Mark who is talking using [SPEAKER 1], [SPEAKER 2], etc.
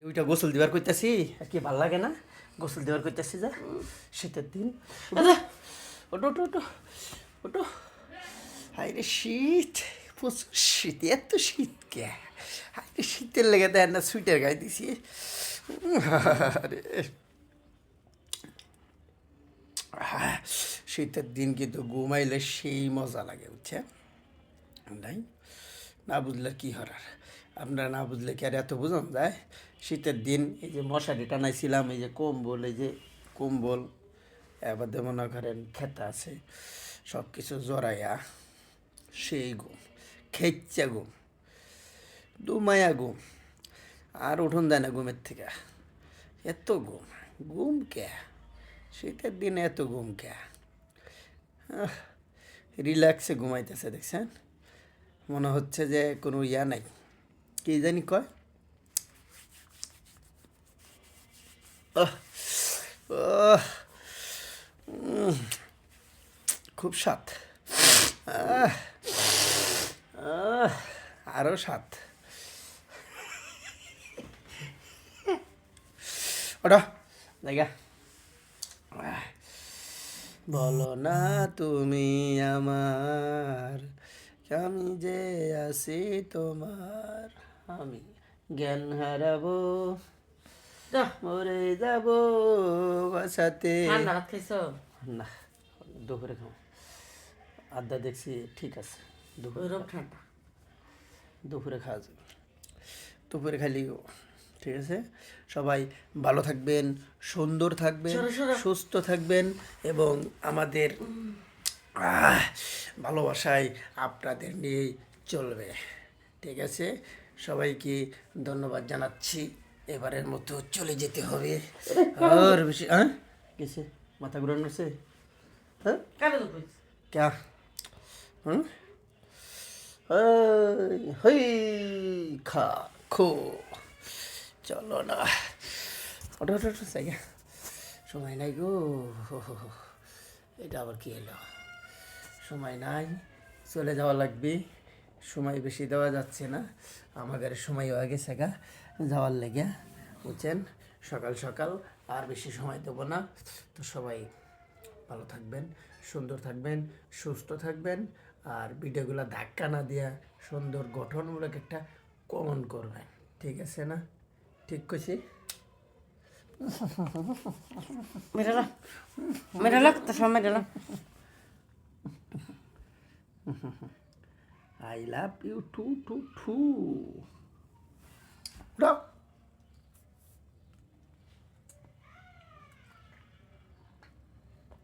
[SPEAKER 1] ওইটা গোসল দিবার কইতাছি আর কি ভাল লাগে না গোসল দিবার কইতাছি যা শীতের দিন ওটো ওটো ওটো ওটো হাই রে শীত প্রচুর শীত এত শীত কে হাই রে শীতের লেগে দেয় না সুইটার গায়ে দিছি আরে শীতের দিন কিন্তু ঘুমাইলে সেই মজা লাগে বুঝছে নাই না বুঝলে কি হরার আপনারা না বুঝলে কি আর এত বুঝন যায় শীতের দিন এই যে মশারি টানাইছিলাম এই যে কম্বল এই যে কম্বল এবার মনে করেন খেতা আছে সব কিছু জড়াইয়া সেই ঘুম খেচ্চা ঘুম দুমায়া ঘুম আর উঠুন দেয় না ঘুমের থেকে এত ঘুম ঘুম কে শীতের দিনে এত ঘুম কে রিল্যাক্সে ঘুমাইতেছে দেখছেন মনে হচ্ছে যে কোনো ইয়া নাই কি জানি কয় খুব স্বাদ আরও স্বাদ ওটা জায়গা বলো না তুমি আমার আমি যে আছি তোমার আমি জ্ঞান হারাবো মরে যাবো বাসাতে না দুপুরে খাও আড্ডা দেখছি ঠিক আছে দুপুরে খাওয়া যাবে দুপুরে খালি ঠিক আছে সবাই ভালো থাকবেন সুন্দর থাকবেন সুস্থ থাকবেন এবং আমাদের ভালোবাসায় আপনাদের নিয়েই চলবে ঠিক আছে সবাইকে ধন্যবাদ জানাচ্ছি এবারের মতো চলে যেতে হবে আর বেশি হ্যাঁ গেছে মাথা ঘুরানো আছে হ্যাঁ ক্যা হুম হই খা খো চলো না ওটা ওটা ওটা জায়গা সময় নাই গো এটা আবার কি এলো সময় নাই চলে যাওয়া লাগবে সময় বেশি দেওয়া যাচ্ছে না আমাদের সময় হয়ে গেছে গা যাওয়ার লেগে বুঝছেন সকাল সকাল আর বেশি সময় দেবো না তো সবাই ভালো থাকবেন সুন্দর থাকবেন সুস্থ থাকবেন আর ভিডিওগুলো ধাক্কা না দিয়া সুন্দর গঠনমূলক একটা কমেন্ট করবেন ঠিক আছে না ঠিক কইছি
[SPEAKER 2] মেরালা তো সব মেরালা
[SPEAKER 1] I love you too.